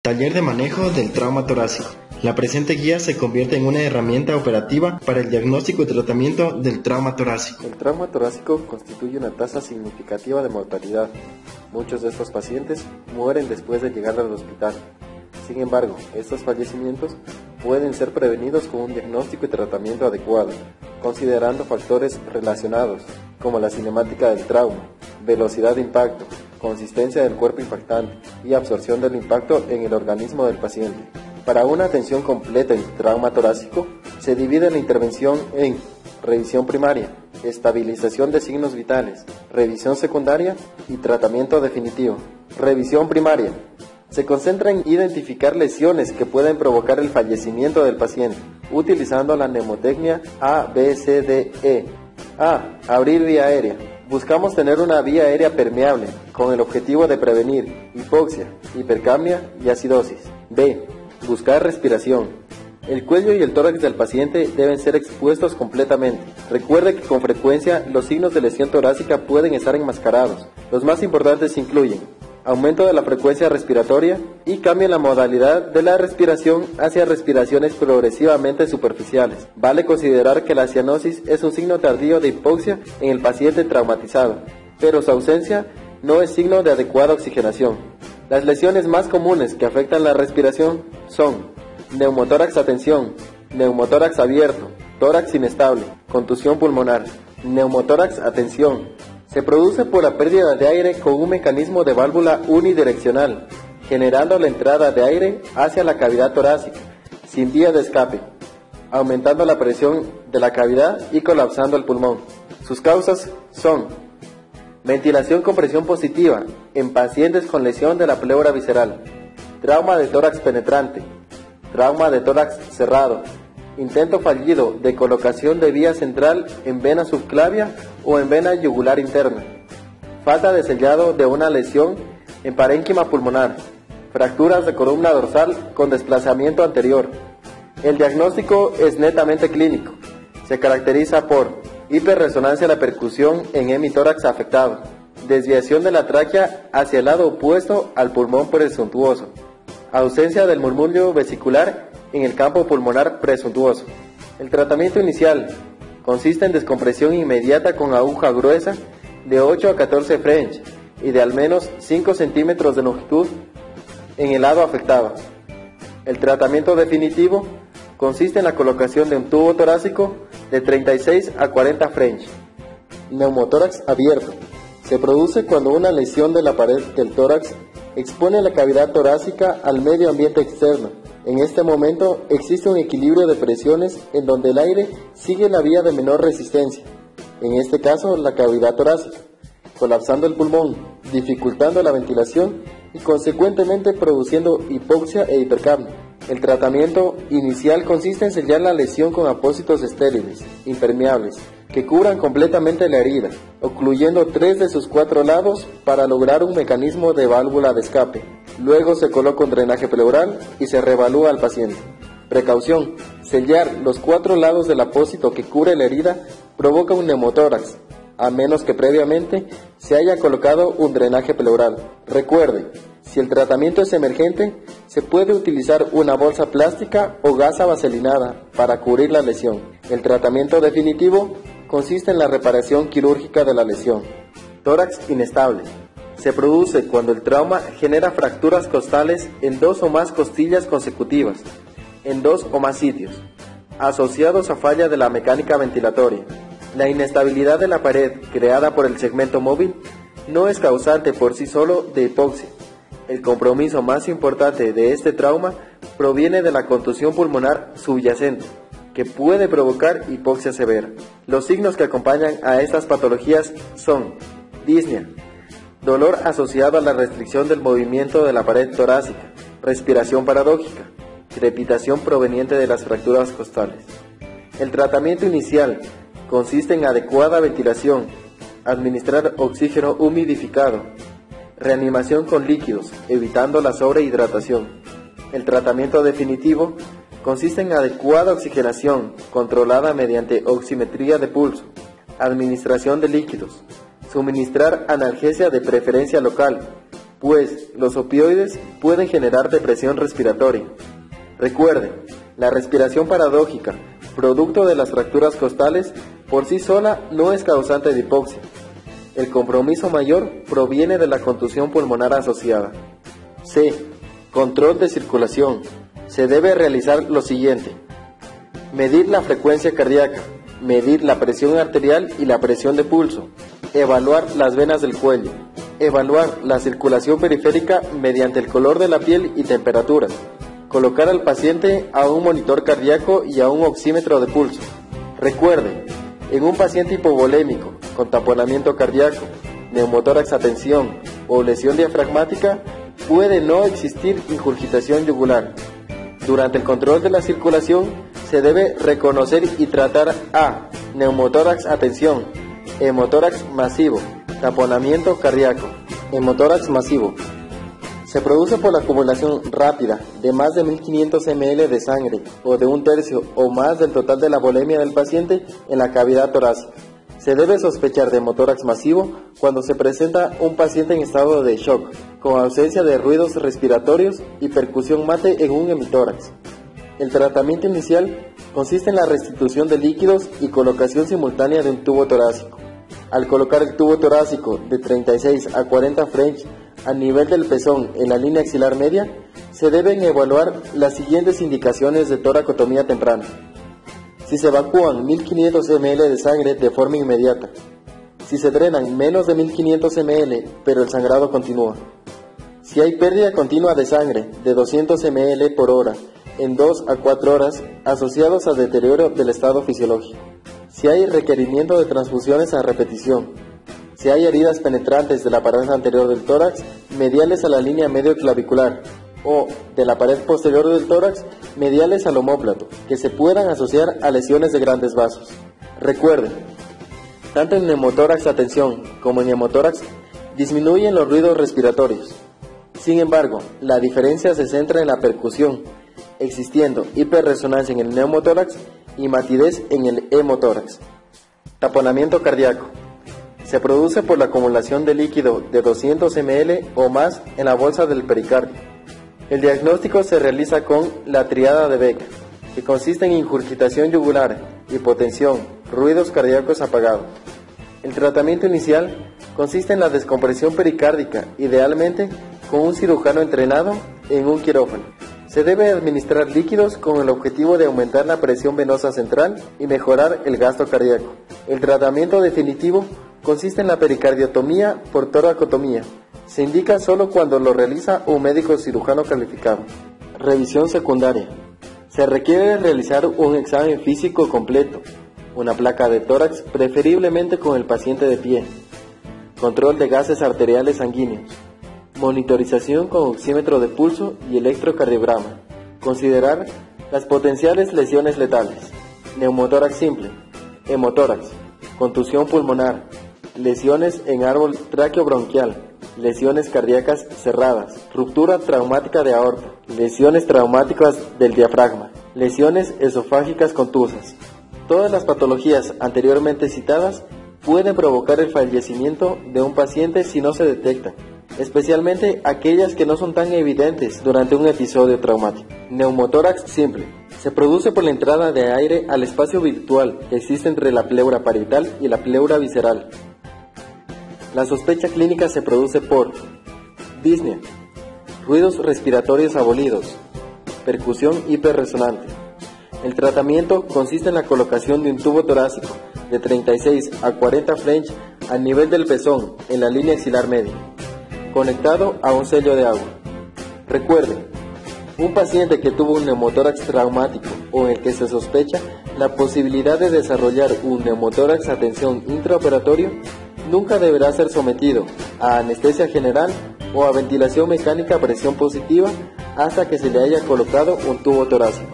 Taller de manejo del trauma torácico. La presente guía se convierte en una herramienta operativa para el diagnóstico y tratamiento del trauma torácico. El trauma torácico constituye una tasa significativa de mortalidad. Muchos de estos pacientes mueren después de llegar al hospital. Sin embargo, estos fallecimientos pueden ser prevenidos con un diagnóstico y tratamiento adecuado, considerando factores relacionados, como la cinemática del trauma, velocidad de impacto, consistencia del cuerpo impactante y absorción del impacto en el organismo del paciente. Para una atención completa en trauma torácico, se divide la intervención en revisión primaria, estabilización de signos vitales, revisión secundaria y tratamiento definitivo. Revisión primaria. Se concentra en identificar lesiones que pueden provocar el fallecimiento del paciente, utilizando la mnemotecnia ABCDE. A. Abrir vía aérea. Buscamos tener una vía aérea permeable, con el objetivo de prevenir hipoxia, hipercapnia y acidosis. B. Buscar respiración. El cuello y el tórax del paciente deben ser expuestos completamente. Recuerde que con frecuencia los signos de lesión torácica pueden estar enmascarados. Los más importantes incluyen aumento de la frecuencia respiratoria y cambio en la modalidad de la respiración hacia respiraciones progresivamente superficiales. Vale considerar que la cianosis es un signo tardío de hipoxia en el paciente traumatizado, pero su ausencia no es signo de adecuada oxigenación. Las lesiones más comunes que afectan la respiración son neumotórax a tensión, neumotórax abierto, tórax inestable, contusión pulmonar. Neumotórax a tensión se produce por la pérdida de aire con un mecanismo de válvula unidireccional, generando la entrada de aire hacia la cavidad torácica, sin vía de escape, aumentando la presión de la cavidad y colapsando el pulmón. Sus causas son ventilación con presión positiva en pacientes con lesión de la pleura visceral, trauma de tórax penetrante, trauma de tórax cerrado, intento fallido de colocación de vía central en vena subclavia o en vena yugular interna, falta de sellado de una lesión en parénquima pulmonar, fracturas de columna dorsal con desplazamiento anterior. El diagnóstico es netamente clínico. Se caracteriza por hiperresonancia de la percusión en hemitórax afectado, desviación de la tráquea hacia el lado opuesto al pulmón presuntuoso, ausencia del murmullo vesicular en el campo pulmonar presuntuoso. El tratamiento inicial consiste en descompresión inmediata con aguja gruesa de 8 a 14 French y de al menos 5 centímetros de longitud en el lado afectado. El tratamiento definitivo consiste en la colocación de un tubo torácico de 36 a 40 French. Neumotórax abierto. Se produce cuando una lesión de la pared del tórax expone la cavidad torácica al medio ambiente externo. En este momento existe un equilibrio de presiones en donde el aire sigue la vía de menor resistencia, en este caso la cavidad torácica, colapsando el pulmón, dificultando la ventilación y consecuentemente produciendo hipoxia e hipercapnia. El tratamiento inicial consiste en sellar la lesión con apósitos estériles, impermeables, que cubran completamente la herida, ocluyendo 3 de sus 4 lados para lograr un mecanismo de válvula de escape. Luego se coloca un drenaje pleural y se reevalúa al paciente. Precaución: sellar los 4 lados del apósito que cubre la herida provoca un neumotórax, a menos que previamente se haya colocado un drenaje pleural. Recuerde, si el tratamiento es emergente, se puede utilizar una bolsa plástica o gasa vaselinada para cubrir la lesión. El tratamiento definitivo consiste en la reparación quirúrgica de la lesión. Tórax inestable. Se produce cuando el trauma genera fracturas costales en 2 o más costillas consecutivas, en 2 o más sitios, asociados a falla de la mecánica ventilatoria. La inestabilidad de la pared creada por el segmento móvil no es causante por sí solo de hipoxia. El compromiso más importante de este trauma proviene de la contusión pulmonar subyacente, que puede provocar hipoxia severa. Los signos que acompañan a estas patologías son disnea, dolor asociado a la restricción del movimiento de la pared torácica, respiración paradójica, crepitación proveniente de las fracturas costales. El tratamiento inicial consiste en adecuada ventilación, administrar oxígeno humidificado, reanimación con líquidos, evitando la sobrehidratación. El tratamiento definitivo consiste en adecuada oxigenación, controlada mediante oximetría de pulso, administración de líquidos, suministrar analgesia de preferencia local, pues los opioides pueden generar depresión respiratoria. Recuerden, la respiración paradójica, producto de las fracturas costales, por sí sola no es causante de hipoxia. El compromiso mayor proviene de la contusión pulmonar asociada. C. Control de circulación. Se debe realizar lo siguiente: medir la frecuencia cardíaca, medir la presión arterial y la presión de pulso, evaluar las venas del cuello, evaluar la circulación periférica mediante el color de la piel y temperatura, colocar al paciente a un monitor cardíaco y a un oxímetro de pulso. Recuerde, en un paciente hipovolémico, con taponamiento cardíaco, neumotórax a tensión o lesión diafragmática, puede no existir ingurgitación yugular. Durante el control de la circulación, se debe reconocer y tratar a neumotórax a tensión, hemotórax masivo, taponamiento cardíaco. Hemotórax masivo se produce por la acumulación rápida de más de 1500 ml de sangre o de un tercio o más del total de la volemia del paciente en la cavidad torácica. Se debe sospechar de hemotórax masivo cuando se presenta un paciente en estado de shock, con ausencia de ruidos respiratorios y percusión mate en un hemitórax. El tratamiento inicial consiste en la restitución de líquidos y colocación simultánea de un tubo torácico. Al colocar el tubo torácico de 36 a 40 French a nivel del pezón en la línea axilar media, se deben evaluar las siguientes indicaciones de toracotomía temprana. Si se evacúan 1500 ml de sangre de forma inmediata, si se drenan menos de 1500 ml pero el sangrado continúa, si hay pérdida continua de sangre de 200 ml por hora en 2 a 4 horas asociados al deterioro del estado fisiológico, si hay requerimiento de transfusiones a repetición, si hay heridas penetrantes de la pared anterior del tórax mediales a la línea medio clavicular o de la pared posterior del tórax mediales al omóplato, que se puedan asociar a lesiones de grandes vasos. Recuerden, tanto en neumotórax a tensión como en hemotórax disminuyen los ruidos respiratorios. Sin embargo, la diferencia se centra en la percusión, existiendo hiperresonancia en el neumotórax y matidez en el hemotórax. Taponamiento cardíaco. Se produce por la acumulación de líquido de 200 ml o más en la bolsa del pericardio. El diagnóstico se realiza con la triada de Beck, que consiste en ingurgitación yugular, hipotensión, ruidos cardíacos apagados. El tratamiento inicial consiste en la descompresión pericárdica, idealmente con un cirujano entrenado en un quirófano. Se debe administrar líquidos con el objetivo de aumentar la presión venosa central y mejorar el gasto cardíaco. El tratamiento definitivo consiste en la pericardiotomía por toracotomía. Se indica solo cuando lo realiza un médico cirujano calificado. Revisión secundaria. Se requiere realizar un examen físico completo, una placa de tórax preferiblemente con el paciente de pie, control de gases arteriales sanguíneos, monitorización con oxímetro de pulso y electrocardiograma, considerar las potenciales lesiones letales, neumotórax simple, hemotórax, contusión pulmonar, lesiones en árbol traqueobronquial, lesiones cardíacas cerradas, ruptura traumática de aorta, lesiones traumáticas del diafragma, lesiones esofágicas contusas. Todas las patologías anteriormente citadas pueden provocar el fallecimiento de un paciente si no se detectan, especialmente aquellas que no son tan evidentes durante un episodio traumático. Neumotórax simple. Se produce por la entrada de aire al espacio virtual que existe entre la pleura parietal y la pleura visceral. La sospecha clínica se produce por disnea, ruidos respiratorios abolidos, percusión hiperresonante. El tratamiento consiste en la colocación de un tubo torácico de 36 a 40 French a nivel del pezón en la línea axilar media, conectado a un sello de agua. Recuerden, un paciente que tuvo un neumotórax traumático o en el que se sospecha la posibilidad de desarrollar un neumotórax a tensión intraoperatorio nunca deberá ser sometido a anestesia general o a ventilación mecánica a presión positiva hasta que se le haya colocado un tubo torácico.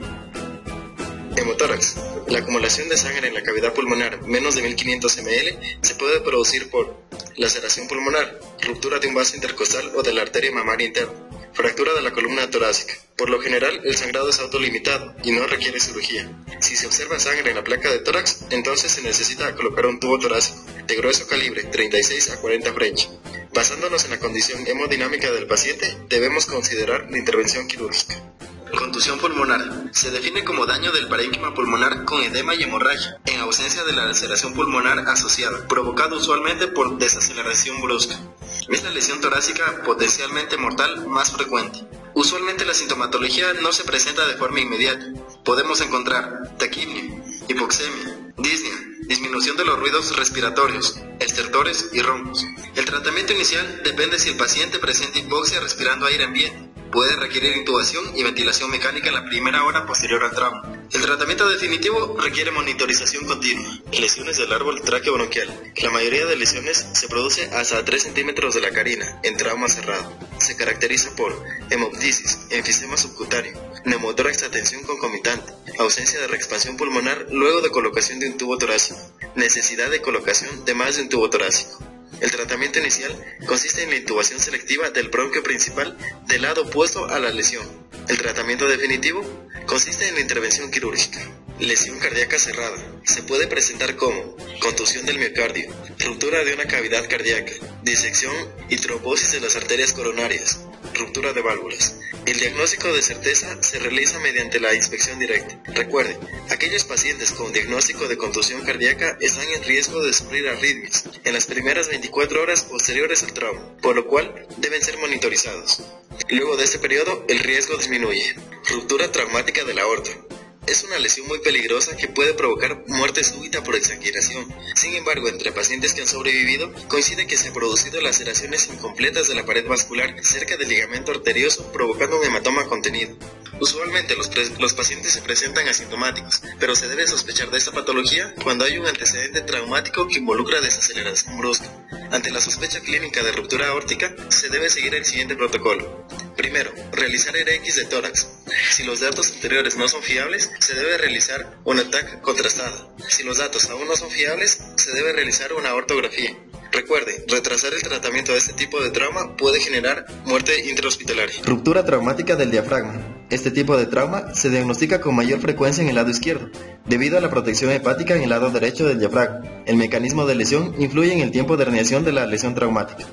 Hemotórax. La acumulación de sangre en la cavidad pulmonar menos de 1500 ml se puede producir por laceración pulmonar, ruptura de un vaso intercostal o de la arteria mamaria interna, fractura de la columna torácica. Por lo general, el sangrado es autolimitado y no requiere cirugía. Si se observa sangre en la placa de tórax, entonces se necesita colocar un tubo torácico de grueso calibre 36 a 40 French. Basándonos en la condición hemodinámica del paciente, debemos considerar la intervención quirúrgica. Contusión pulmonar. Se define como daño del parénquima pulmonar con edema y hemorragia, en ausencia de la laceración pulmonar asociada, provocado usualmente por desaceleración brusca. Es la lesión torácica potencialmente mortal más frecuente. Usualmente la sintomatología no se presenta de forma inmediata. Podemos encontrar taquipnia, hipoxemia, disnea, disminución de los ruidos respiratorios, estertores y roncos. El tratamiento inicial depende si el paciente presenta hipoxia respirando aire ambiente. Puede requerir intubación y ventilación mecánica en la primera hora posterior al trauma. El tratamiento definitivo requiere monitorización continua. Lesiones del árbol tráqueo-bronquial. La mayoría de lesiones se produce hasta 3 centímetros de la carina, en trauma cerrado. Se caracteriza por hemoptisis, enfisema subcutáneo, neumotórax de tensión concomitante, ausencia de reexpansión pulmonar luego de colocación de un tubo torácico, necesidad de colocación de más de un tubo torácico. El tratamiento inicial consiste en la intubación selectiva del bronquio principal del lado opuesto a la lesión. El tratamiento definitivo consiste en la intervención quirúrgica. Lesión cardíaca cerrada. Se puede presentar como contusión del miocardio, ruptura de una cavidad cardíaca, disección y trombosis de las arterias coronarias, ruptura de válvulas. El diagnóstico de certeza se realiza mediante la inspección directa. Recuerde, aquellos pacientes con diagnóstico de contusión cardíaca están en riesgo de sufrir arritmias en las primeras 24 horas posteriores al trauma, por lo cual deben ser monitorizados. Luego de este periodo, el riesgo disminuye. Ruptura traumática de la aorta. Es una lesión muy peligrosa que puede provocar muerte súbita por exsanguinación. Sin embargo, entre pacientes que han sobrevivido, coincide que se han producido laceraciones incompletas de la pared vascular cerca del ligamento arterioso, provocando un hematoma contenido. Usualmente los pacientes se presentan asintomáticos, pero se debe sospechar de esta patología cuando hay un antecedente traumático que involucra desaceleración brusca. Ante la sospecha clínica de ruptura aórtica, se debe seguir el siguiente protocolo. Primero, realizar RX de tórax. Si los datos anteriores no son fiables, se debe realizar una TAC contrastada. Si los datos aún no son fiables, se debe realizar una ortografía. Recuerde, retrasar el tratamiento de este tipo de trauma puede generar muerte intrahospitalaria. Ruptura traumática del diafragma. Este tipo de trauma se diagnostica con mayor frecuencia en el lado izquierdo, debido a la protección hepática en el lado derecho del diafragma. El mecanismo de lesión influye en el tiempo de herniación de la lesión traumática.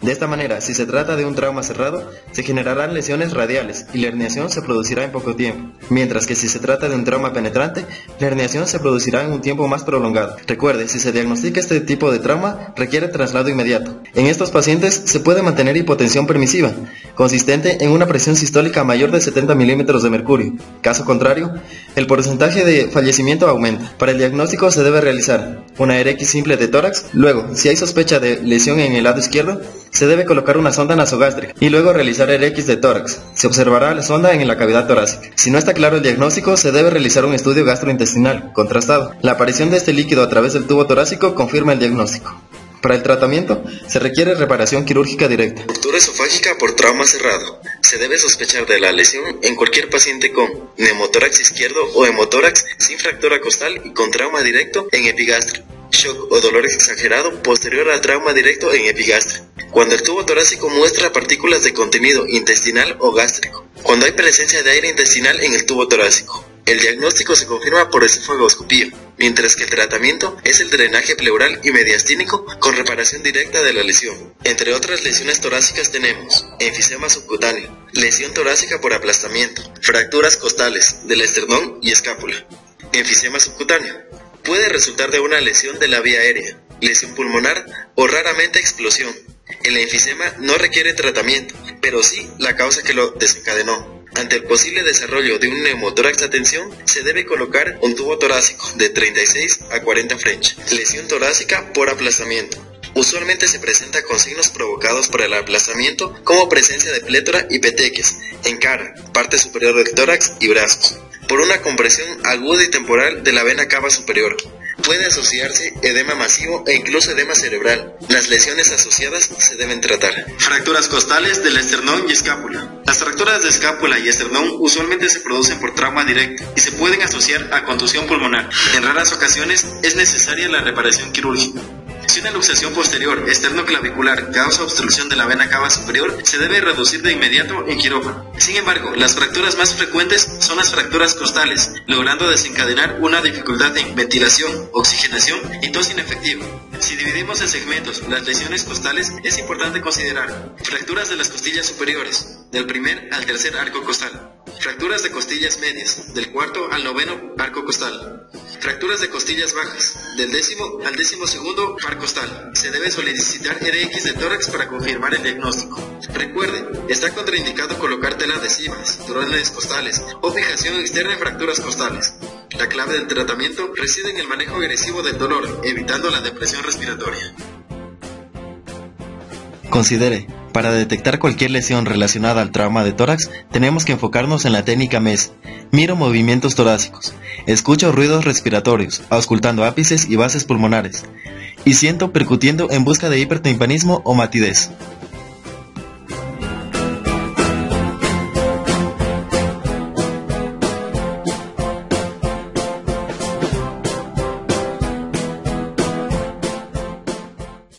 De esta manera, si se trata de un trauma cerrado, se generarán lesiones radiales y la herniación se producirá en poco tiempo, mientras que si se trata de un trauma penetrante, la herniación se producirá en un tiempo más prolongado. Recuerde, si se diagnostica este tipo de trauma, requiere traslado inmediato. En estos pacientes se puede mantener hipotensión permisiva, consistente en una presión sistólica mayor de 70 milímetros de mercurio. Caso contrario, el porcentaje de fallecimiento aumenta. Para el diagnóstico se debe realizar una RX simple de tórax. Luego, si hay sospecha de lesión en el lado izquierdo, se debe colocar una sonda nasogástrica y luego realizar RX de tórax. Se observará la sonda en la cavidad torácica. Si no está claro el diagnóstico, se debe realizar un estudio gastrointestinal contrastado. La aparición de este líquido a través del tubo torácico confirma el diagnóstico. Para el tratamiento, se requiere reparación quirúrgica directa. Ruptura esofágica por trauma cerrado. Se debe sospechar de la lesión en cualquier paciente con neumotórax izquierdo o hemotórax sin fractura costal y con trauma directo en epigastrio. Shock o dolor exagerado posterior al trauma directo en epigastrio. Cuando el tubo torácico muestra partículas de contenido intestinal o gástrico. Cuando hay presencia de aire intestinal en el tubo torácico. El diagnóstico se confirma por esofagoscopía, mientras que el tratamiento es el drenaje pleural y mediastínico con reparación directa de la lesión. Entre otras lesiones torácicas tenemos enfisema subcutáneo, lesión torácica por aplastamiento, fracturas costales del esternón y escápula. Enfisema subcutáneo puede resultar de una lesión de la vía aérea, lesión pulmonar o raramente explosión. El enfisema no requiere tratamiento, pero sí la causa que lo desencadenó. Ante el posible desarrollo de un neumotórax de tensión, se debe colocar un tubo torácico de 36 a 40 French. Lesión torácica por aplastamiento. Usualmente se presenta con signos provocados por el aplastamiento como presencia de plétora y petequias en cara, parte superior del tórax y brazos. Por una compresión aguda y temporal de la vena cava superior. Puede asociarse edema masivo e incluso edema cerebral. Las lesiones asociadas se deben tratar. Fracturas costales del esternón y escápula. Las fracturas de escápula y esternón usualmente se producen por trauma directo y se pueden asociar a contusión pulmonar. En raras ocasiones es necesaria la reparación quirúrgica. Si una luxación posterior externo-clavicular causa obstrucción de la vena cava superior, se debe reducir de inmediato en quirófano. Sin embargo, las fracturas más frecuentes son las fracturas costales, logrando desencadenar una dificultad en ventilación, oxigenación y tos inefectiva. Si dividimos en segmentos las lesiones costales, es importante considerar fracturas de las costillas superiores, del primer al tercer arco costal. Fracturas de costillas medias, del cuarto al noveno arco costal. Fracturas de costillas bajas, del 10º al 12º par costal. Se debe solicitar RX de tórax para confirmar el diagnóstico. Recuerde, está contraindicado colocar tela adhesiva, cinturones costales o fijación externa en fracturas costales. La clave del tratamiento reside en el manejo agresivo del dolor, evitando la depresión respiratoria. Considere, para detectar cualquier lesión relacionada al trauma de tórax, tenemos que enfocarnos en la técnica MES. Miro movimientos torácicos, escucho ruidos respiratorios, auscultando ápices y bases pulmonares, y siento percutiendo en busca de hipertimpanismo o matidez.